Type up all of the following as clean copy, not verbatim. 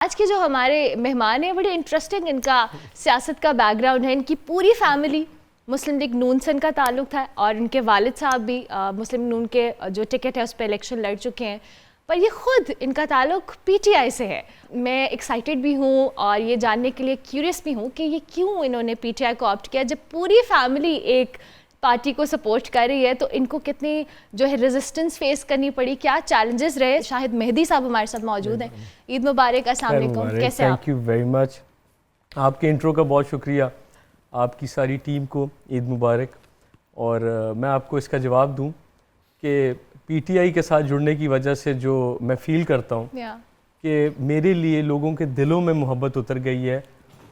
آج کے جو ہمارے مہمان ہیں بڑے انٹرسٹنگ، ان کا سیاست کا بیک گراؤنڈ ہے. ان کی پوری فیملی مسلم لیگ نون سے ان کا تعلق تھا اور ان کے والد صاحب بھی مسلم نون کے جو ٹکٹ ہے اس پہ الیکشن لڑ چکے ہیں، پر یہ خود ان کا تعلق پی ٹی آئی سے ہے. میں ایکسائٹیڈ بھی ہوں اور یہ جاننے کے لیے کیوریس بھی ہوں کہ یہ کیوں انہوں نے پی ٹی آئی کو آپٹ کیا. جب پوری فیملی ایک پارٹی کو سپورٹ کر رہی ہے تو ان کو کتنی جو ہے ریزسٹنس فیس کرنی پڑی، کیا چیلنجز رہے. شاہد مہدی صاحب ہمارے ساتھ موجود ہیں. عید مبارک، السلام علیکم، کیسے آپ؟ Thank you very much. آپ کے انٹرو کا بہت شکریہ. آپ کی ساری ٹیم کو عید مبارک. اور میں آپ کو اس کا جواب دوں کہ پی ٹی آئی کے ساتھ جڑنے کی وجہ سے جو میں فیل کرتا ہوں کہ میرے لیے لوگوں کے دلوں میں محبت اتر گئی ہے،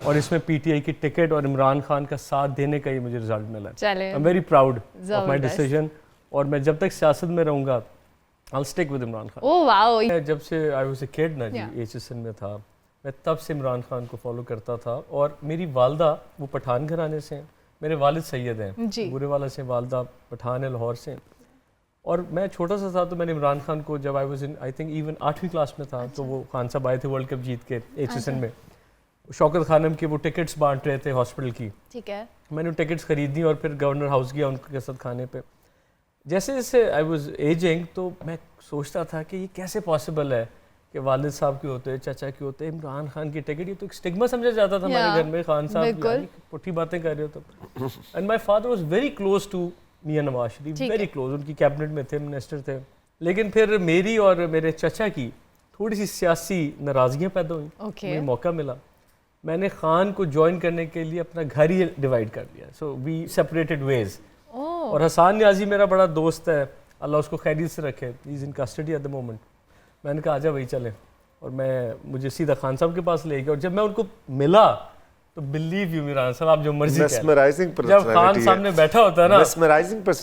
اور اس میں پی ٹی آئی کی ٹکٹ اور عمران خان کا ساتھ دینے کا ہی مجھے رزلٹ ملا. I am very proud of my decision, اور میں جب تک سیاست میں رہوں گا I'll stick with Imran Khan. اوہ واو. جب سے آئی واز اے کڈ نا جی ایچ ایس این میں تھا، میں تب سے عمران خان کو فالو کرتا تھا. اور میری والدہ وہ پٹھان گھرانے سے ہیں، میرے والد سید ہیں برے والا سے، والدہ پٹھان ہے لاہور سے. اور میں چھوٹا سا تھا تو میں نے عمران خان کو جب I was in I think even 8ویں کلاس میں تھا تو وہ خان صاحب آئے تھے ورلڈ کپ جیت کے ایچ ایس این میں. شوکت خانم کے وہ ٹکٹس بانٹ رہے تھے ہاسپٹل کی، ٹھیک ہے، میں نے ٹکٹس خریدی اور پھر گورنر ہاؤس گیا ان کے ساتھ کھانے پہ. جیسے جیسے آئی واز ایجنگ تو میں سوچتا تھا کہ یہ کیسے پاسبل ہے کہ والد صاحب کے ہوتے، چچا کے ہوتے، عمران خان کی ٹکٹ. یہ تو ایک اسٹگما سمجھا جاتا تھا ہمارے گھر میں، خان صاحب پٹھی باتیں کر رہے ہو. تو and my father was very close to Mian Nawaz Sharif, very close, ان کی کیبنٹ میں تھے، منسٹر تھے. لیکن پھر میری اور میرے چچا کی تھوڑی سی سیاسی ناراضگیاں پیدا ہوئیں. مجھے موقع ملا، میں نے خان کو جوائن کرنے کے لیے اپنا گھر ہی ڈیوائڈ کر لیا. سو وی سیپریٹڈ ویز. اور حسان نیازی میرا بڑا دوست ہے، اللہ اس کو خیریت سے رکھے، ہی از ان کسٹڈی ایٹ دا مومنٹ. میں نے کہا آجا وہی چلیں، اور مجھے سیدھا خان صاحب کے پاس لے گیا. اور جب میں ان کو ملا تو بلیو یو عمران صاحب آپ جو مرضی کہیں، جب خان سامنے بیٹھا ہوتا ہے نا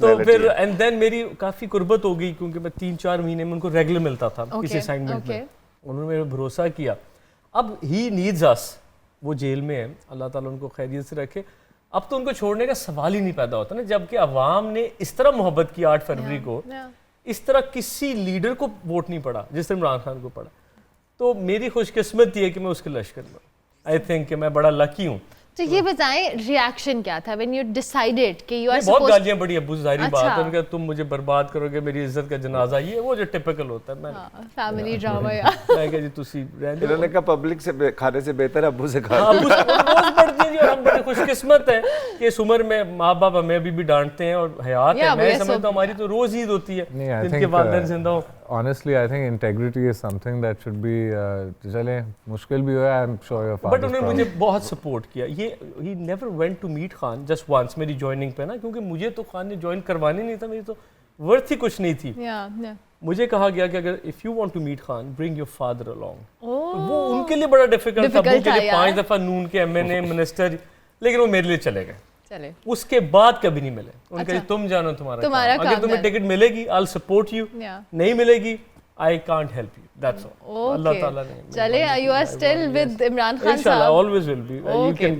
تو پھر اینڈ دین میری کافی قربت ہو گئی، کیونکہ میں 3-4 مہینے میں ان کو ریگولر ملتا تھا کسی اسائنمنٹ میں. انہوں نے میرے بھروسہ کیا. اب ہی نیڈز اس، وہ جیل میں ہے، اللہ تعالیٰ ان کو خیریت سے رکھے. اب تو ان کو چھوڑنے کا سوال ہی نہیں پیدا ہوتا نا، جبکہ عوام نے اس طرح محبت کی 8 فروری کو، اس طرح کسی لیڈر کو ووٹ نہیں پڑا جس طرح عمران خان کو پڑا. تو میری خوش قسمت یہ ہے کہ میں اس کے لشکر میں، آئی تھنک کہ میں بڑا لکی ہوں. تو یہ بتائیں ریاکشن کیا تھا when you decided کہ you are supposed؟ بہت گالیاں بڑی ابو، ظاہری بات ہے، کہ تم مجھے برباد کرو گے، میری عزت کا جنازہ، یہ وہ جو ٹپیکل ہوتا ہے. میں فیملی ڈرامہ میں کہا جی تسی رہنے، انہوں نے کہا پبلک سے کھانے سے بہتر ابو سے کھانا. ابو سے روز پڑھتے ہیں. اور ہم بڑے خوش قسمت ہیں کہ اس عمر میں ماں باپ ہمیں ابھی بھی ڈانٹتے ہیں اور حیات ہے. میں سمجھتا ہوں ہماری تو روز عید ہوتی ہے جن کے والدین زندہ ہوں. Honestly, I think integrity is something that should be چلیں مشکل بھی ہوا. I'm sure your father. But انہوں نے مجھے بہت سپورٹ کیا. یہ he never went to meet Khan just once میری جوائننگ پہ نا، کیونکہ مجھے تو خان نے جوائن کروانے نہیں تھا، میری تو ورتھ ہی کچھ نہیں تھی. مجھے کہا گیا کہ اگر if you want to meet Khan bring your father along. وہ ان کے لیے بڑا ڈیفیکلٹ تھا، ابو کے لیے 5 دفعہ نون کے ایم این اے منسٹر، لیکن وہ میرے لیے چلے گئے. اس کے بعد کبھی نہیں ملے. ان کا تم جانو تمہارا، اگر تمہیں ٹکٹ ملے گی I'll support you، نہیں ملے گی I can't help you. That's all. اللہ تعالیٰ نے. چلے you are still with Imran Khan صاحب. Inshallah, always will be. You can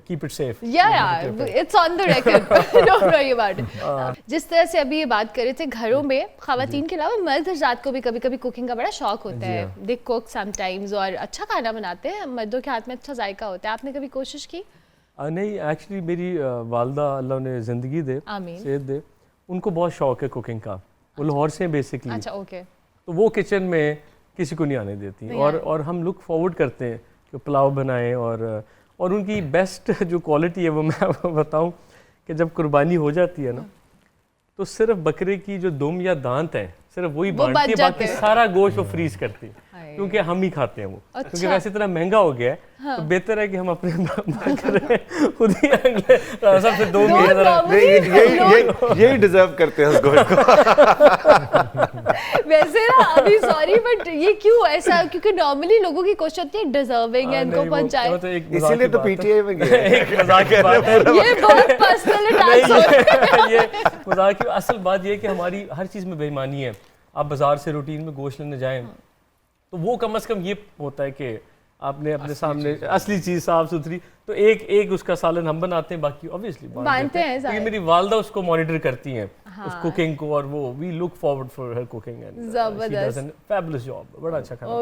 keep it safe. Yeah, it's on the record. Don't worry about it. جس طرح سے ابھی یہ بات کر رہے تھے، گھروں میں خواتین کے علاوہ مرد حضرات کو بھی کبھی کبھی کوکنگ کا بڑا شوق ہوتا ہے. They cook sometimes اور اچھا کھانا بناتے ہیں، مردوں کے ہاتھ میں اچھا ذائقہ ہوتا ہے. آپ نے کبھی کوشش کی؟ نہیں، ایکچولی میری والدہ اللہ انہیں زندگی دے، صحت دے، ان کو بہت شوق ہے کوکنگ کا. وہ لاہور سے ہیں بیسکلی. اچھا اوکے. تو وہ کچن میں کسی کو نہیں آنے دیتی. اور ہم لک فارورڈ کرتے ہیں کہ پلاؤ بنائیں. اور ان کی بیسٹ جو کوالٹی ہے وہ میں آپ کو بتاؤں کہ جب قربانی ہو جاتی ہے نا تو صرف بکرے کی جو دم یا دانت ہیں صرف وہی بانٹتی ہے، باقی سارا گوشت وہ فریز کرتی ہے، کیونکہ ہم ہی کھاتے ہیں وہ. کیونکہ ویسے اتنا مہنگا ہو گیا ہے تو بہتر ہے کہ ہم اپنے بکرے خود ہی اگلے سب سے 2 مہینے یہی ڈیزرو کرتے ہیں اس گوشت کو. ویسے نا ابھی سوری بٹ یہ کیوں ایسا؟ کیونکہ نارملی لوگوں کی کوشش ہوتی ہے ڈیزرونگ ہے ان کو پہنچائے، اسی لیے تو پی ٹی آئی میں گیا. ایک مذاق کی بات ہے، یہ بہت پرسنل اٹیکس ہوتے ہیں. یہ مذاق کی اصل بات یہ ہے کہ ہماری ہر چیز میں بے ایمانی ہے. آپ بازار سے روٹین میں گوشت لینے جائیں تو وہ کم از کم یہ ہوتا ہے کہ آپ نے اپنے سامنے اصلی چیز صاف ستھری. تو ایک اس کا سالن ہم بناتے ہیں، باقی اوبیسلی بنتے ہیں. کیونکہ میری والدہ اس کو مانیٹر کرتی ہیں اس کوکنگ کو، اور وہ we look forward for her cooking and she does a fabulous job. بڑا اچھا کھانا.